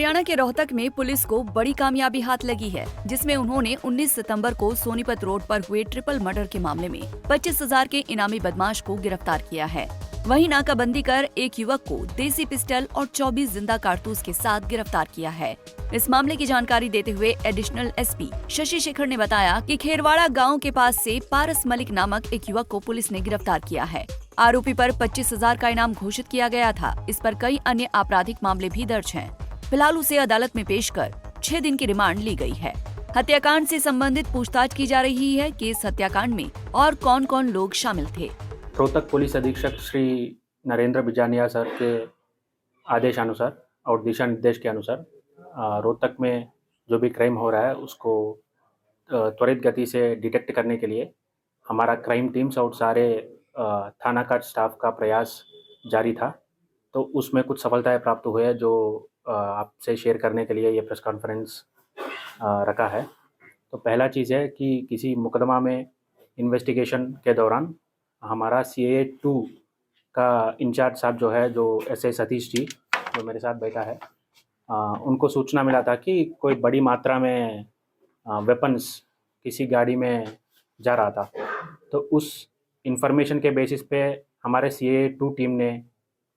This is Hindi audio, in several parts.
हरियाणा के रोहतक में पुलिस को बड़ी कामयाबी हाथ लगी है, जिसमें उन्होंने 19 सितंबर को सोनीपत रोड पर हुए ट्रिपल मर्डर के मामले में 25,000 के इनामी बदमाश को गिरफ्तार किया है। वहीं नाकाबंदी कर एक युवक को देसी पिस्टल और 24 जिंदा कारतूस के साथ गिरफ्तार किया है। इस मामले की जानकारी देते हुए एडिशनल एसपी शशि शेखर ने बताया कि खेरवाड़ा गाँव के पास से पारस मलिक नामक एक युवक को पुलिस ने गिरफ्तार किया है। आरोपी पर 25,000 का इनाम घोषित किया गया था। इस पर कई अन्य आपराधिक मामले भी दर्ज हैं। फिलहाल उसे अदालत में पेश कर 6 दिन की रिमांड ली गई है। हत्याकांड से संबंधित पूछताछ की जा रही है कि इस हत्याकांड में और कौन कौन लोग शामिल थे। रोहतक पुलिस अधीक्षक श्री नरेंद्र बिजानिया सर के आदेशानुसार और दिशा निर्देश के अनुसार रोहतक में जो भी क्राइम हो रहा है उसको त्वरित गति से डिटेक्ट करने के लिए हमारा क्राइम टीम्स और सारे थाना का स्टाफ का प्रयास जारी था। तो उसमें कुछ सफलताएं प्राप्त हुए हैं जो आपसे शेयर करने के लिए ये प्रेस कॉन्फ्रेंस रखा है। तो पहला चीज़ है कि किसी मुकदमा में इन्वेस्टिगेशन के दौरान हमारा CAA 2 का इंचार्ज साहब जो है, जो एसआई सतीश जी जो मेरे साथ बैठा है, उनको सूचना मिला था कि कोई बड़ी मात्रा में वेपन्स किसी गाड़ी में जा रहा था। तो उस इंफॉर्मेशन के बेसिस पे हमारे CAA 2 टीम ने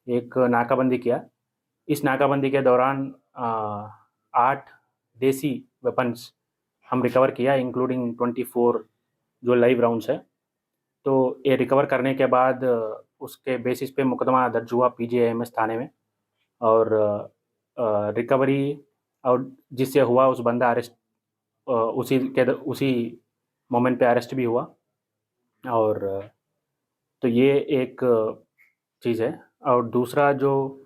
एक नाकाबंदी किया। इस नाकाबंदी के दौरान 8 देसी वेपन्स हम रिकवर किया, इंक्लूडिंग 24 जो लाइव राउंड्स है। तो ये रिकवर करने के बाद उसके बेसिस पे मुकदमा दर्ज हुआ PGIMS थाने में, और रिकवरी और जिससे हुआ उस बंदा अरेस्ट उसी मोमेंट पे अरेस्ट भी हुआ। और तो ये एक चीज़ है। और दूसरा जो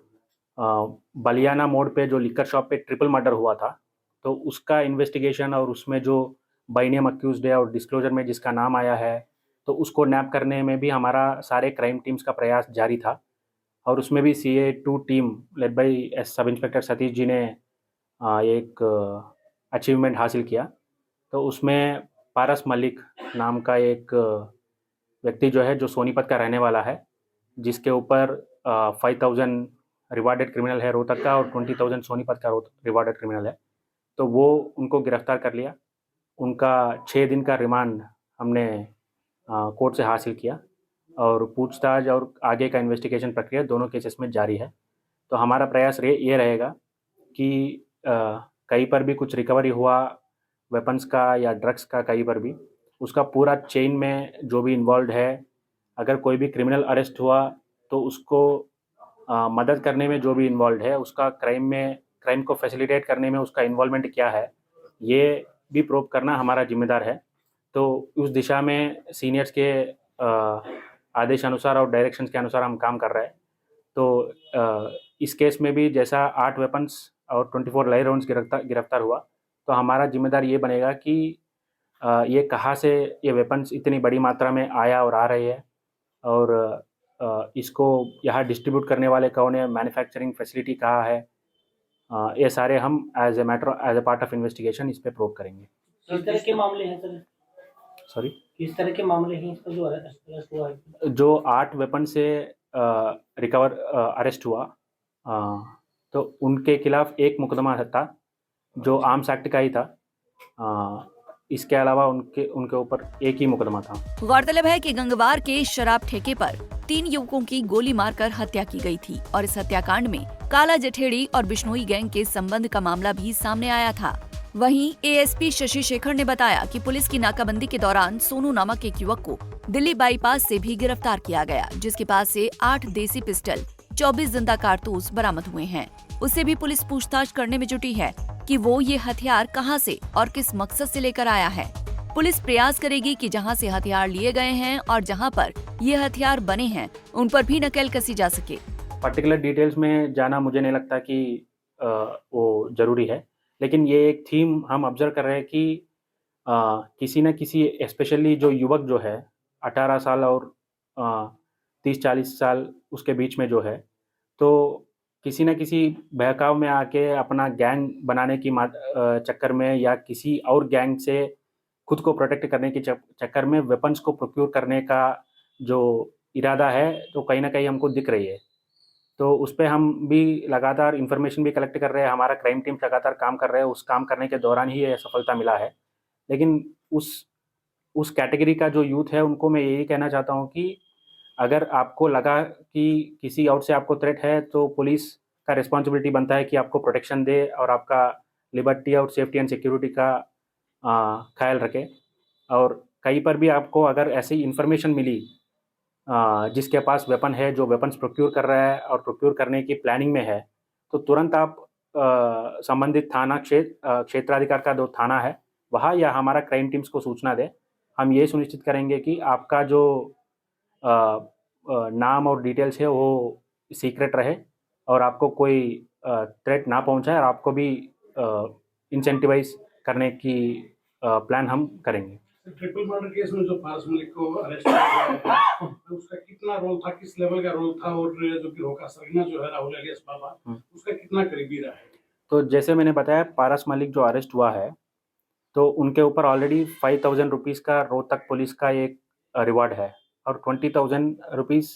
बलियाना मोड़ पे जो लिकर शॉप पे ट्रिपल मर्डर हुआ था, तो उसका इन्वेस्टिगेशन और उसमें जो बाय नेम अक्यूज्ड है और डिस्क्लोजर में जिसका नाम आया है, तो उसको नैप करने में भी हमारा सारे क्राइम टीम्स का प्रयास जारी था। और उसमें भी CAA 2 team led by sub inspector Satish ji ने एक अचीवमेंट हासिल किया। तो उसमें पारस मलिक नाम का एक व्यक्ति जो है, जो सोनीपत का रहने वाला है, जिसके ऊपर 5,000 रिवार्डेड क्रिमिनल है रोहतक का और 20,000 सोनीपत का रिवार्डेड क्रिमिनल है। तो वो उनको गिरफ्तार कर लिया। उनका 6 दिन का रिमांड हमने कोर्ट से हासिल किया और पूछताछ और आगे का इन्वेस्टिगेशन प्रक्रिया दोनों केसेस में जारी है। तो हमारा प्रयास ये रहेगा कि कहीं पर भी कुछ रिकवरी हुआ वेपन्स का या ड्रग्स का, कहीं पर भी उसका पूरा चेन में जो भी इन्वॉल्व है, अगर कोई भी क्रिमिनल अरेस्ट हुआ तो उसको मदद करने में जो भी इन्वॉल्व है, उसका क्राइम को फैसिलिटेट करने में उसका इन्वॉल्वमेंट क्या है, ये भी प्रूव करना हमारा जिम्मेदार है। तो उस दिशा में सीनियर्स के आदेश अनुसार और डायरेक्शंस के अनुसार हम काम कर रहे हैं। तो इस केस में भी जैसा 8 वेपन्स और 24 लाइव राउंड्स गिरफ्तार हुआ, तो हमारा जिम्मेदार ये बनेगा कि ये कहाँ से ये वेपन्स इतनी बड़ी मात्रा में आया और आ रही है, और इसको यहाँ डिस्ट्रीब्यूट करने वाले कौन है, मैन्युफैक्चरिंग फैसिलिटी कहाँ है, ये सारे हम as a part of investigation इस पे प्रूव करेंगे। किस तरह के मामले हैं सर? सॉरी, किस तरह के मामले हैं इसका जो अरेस्ट हुआ है? जो 8 वेपन से अरेस्ट हुआ, तो उनके खिलाफ एक मुकदमा था जो आर्म्स एक्ट का ही था। इसके अलावा उनके ऊपर एक ही मुकदमा था। गौरतलब है कि गंगवार के शराब ठेके पर 3 युवकों की गोली मारकर हत्या की गई थी और इस हत्याकांड में काला जठेड़ी और बिश्नोई गैंग के संबंध का मामला भी सामने आया था। वहीं ASP शशि शेखर ने बताया कि पुलिस की नाकाबंदी के दौरान सोनू नामक एक युवक को दिल्ली बाईपास से भी गिरफ्तार किया गया, जिसके पास से 8 देसी पिस्टल, 24 जिंदा कारतूस बरामद हुए हैं। उससे भी पुलिस पूछताछ करने में जुटी है कि वो ये हथियार कहां से और किस मकसद से लेकर आया है। पुलिस प्रयास करेगी कि जहां से हथियार लिए गए हैं और जहां पर ये हथियार बने हैं, उन पर भी नकेल कसी जा सके। पर्टिकुलर डिटेल्स में जाना मुझे नहीं लगता कि वो जरूरी है, लेकिन ये एक थीम हम ऑब्जर्व कर रहे हैं कि किसी न किसी, स्पेशली जो युवक जो है 18 साल और 30-40 साल उसके बीच में जो है, तो किसी न किसी बहकाव में आके अपना गैंग बनाने की चक्कर में या किसी और गैंग से खुद को प्रोटेक्ट करने के चक्कर में वेपन्स को प्रोक्योर करने का जो इरादा है, तो कहीं ना कहीं हमको दिख रही है। तो उस पे हम भी लगातार इन्फॉर्मेशन भी कलेक्ट कर रहे हैं, हमारा क्राइम टीम लगातार काम कर रहे हैं, उस काम करने के दौरान ही ये सफलता मिला है। लेकिन उस कैटेगरी का जो यूथ है उनको मैं यही कहना चाहता हूँ कि अगर आपको लगा कि किसी और से आपको थ्रेट है तो पुलिस का रिस्पॉन्सिबिलिटी बनता है कि आपको प्रोटेक्शन दे और आपका लिबर्टी और सेफ्टी एंड सिक्योरिटी का ख्याल रखे। और कहीं पर भी आपको अगर ऐसी इन्फॉर्मेशन मिली जिसके पास वेपन है, जो वेपन्स प्रोक्योर कर रहा है और प्रोक्योर करने की प्लानिंग में है, तो तुरंत आप संबंधित थाना क्षेत्राधिकार का जो थाना है वहाँ या हमारा क्राइम टीम्स को सूचना दें। हम ये सुनिश्चित करेंगे कि आपका जो नाम और डिटेल्स है वो सीक्रेट रहे और आपको कोई थ्रेट ना पहुंचाए और आपको भी इंसेंटिवाइज करने की प्लान हम करेंगे। ट्रिपल मर्डर केस में जो पारस मलिक को अरेस्ट किया गया है, उसका कितना रोल था, किस लेवल का रोल था, और जो गिरोह का सरगना जो है राहुल अलियास बाबा, उसका कितना करीबी रहा है? तो जैसे मैंने बताया, पारस मलिक जो अरेस्ट हुआ है तो उनके ऊपर ऑलरेडी 5,000 रुपीज़ का रोहतक पुलिस का एक रिवार्ड है और 20,000 रुपीज़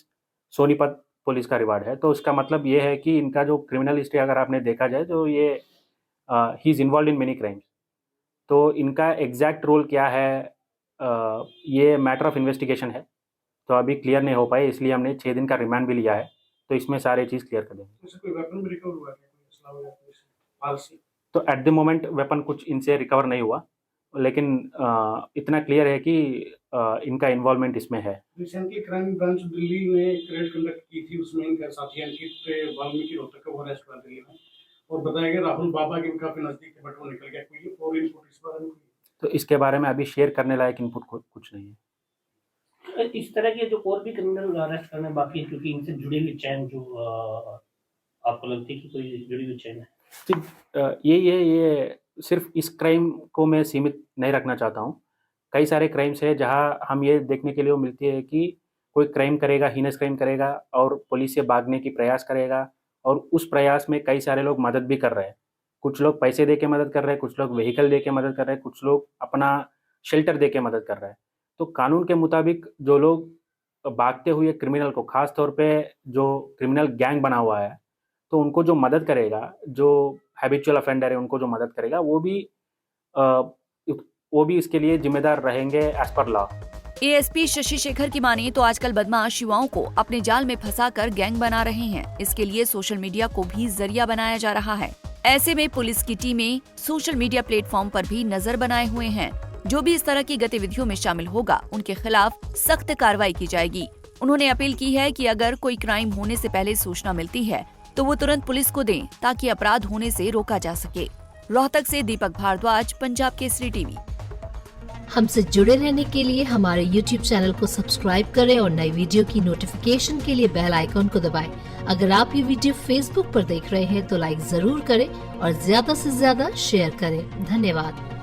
सोनीपत पुलिस का रिवार्ड है। तो इसका मतलब ये है कि इनका जो क्रिमिनल हिस्ट्री अगर आपने देखा जाए तो ये he is involve in many crimes. तो इनका एग्जैक्ट रोल क्या है ये मैटर ऑफ इन्वेस्टिगेशन है, तो अभी क्लियर नहीं हो पाए, इसलिए हमने 6 दिन का रिमांड भी लिया है, तो इसमें सारे चीज़ क्लियर कर देंगे। कोई वेपन भी रिकवर हुआ है? तो एट द मोमेंट वेपन कुछ इनसे रिकवर नहीं हुआ, लेकिन इतना क्लियर है कि इनका इन्वॉल्वमेंट इसमें है। रिसेंटली क्राइम ब्रांच दिल्ली में एक रेड कंडक्ट की थी, उसमें इनका साथी अंकित वाल्मीकि रोहतक को अरेस्ट हुआ दिल्ली में, और बताया गया राहुल बाबा के काफी नजदीक थे, बट वो निकल गया। कोई और इनपुट इस बारे में? तो इसके बारे में अभी शेयर करने लायक इनपुट कुछ नहीं है। इस तरह के जो और भी क्रिमिनल अरेस्ट करने बाकी है, क्योंकि इनसे जुड़ी हुई चैन जो आपको लगती है कि कोई जुड़ी हुई चैन है? यही है, ये सिर्फ इस क्राइम को मैं सीमित नहीं रखना चाहता हूँ। कई सारे क्राइम्स है जहाँ हम ये देखने के लिए मिलती है कि कोई क्राइम करेगा, हीनस क्राइम करेगा और पुलिस से भागने की प्रयास करेगा, और उस प्रयास में कई सारे लोग मदद भी कर रहे हैं। कुछ लोग पैसे दे के मदद कर रहे हैं, कुछ लोग व्हीकल दे के मदद कर रहे हैं, कुछ लोग अपना शेल्टर दे के मदद कर रहे हैं। तो कानून के मुताबिक जो लोग भागते हुए क्रिमिनल को, खास तौर पे जो क्रिमिनल गैंग बना हुआ है, तो उनको जो मदद करेगा, जो हैबिचुअल ऑफेंडर है उनको जो मदद करेगा, वो भी इसके लिए जिम्मेदार रहेंगे as per law. ASP Shashi Shekhar की माने तो आजकल बदमाश युवाओं को अपने जाल में फंसाकर गैंग बना रहे हैं। इसके लिए सोशल मीडिया को भी जरिया बनाया जा रहा है। ऐसे में पुलिस की टीमें सोशल मीडिया प्लेटफॉर्म पर भी नजर बनाए हुए हैं। जो भी इस तरह की गतिविधियों में शामिल होगा उनके खिलाफ सख्त कार्रवाई की जाएगी। उन्होंने अपील की है कि अगर कोई क्राइम होने से पहले सूचना मिलती है तो वो तुरंत पुलिस को दें ताकि अपराध होने से रोका जा सके। रोहतक से दीपक भारद्वाज, पंजाब केसरी टीवी। हमसे जुड़े रहने के लिए हमारे YouTube चैनल को सब्सक्राइब करें और नई वीडियो की नोटिफिकेशन के लिए बेल आइकॉन को दबाएं। अगर आप ये वीडियो Facebook पर देख रहे हैं तो लाइक जरूर करें और ज्यादा से ज्यादा शेयर करें। धन्यवाद।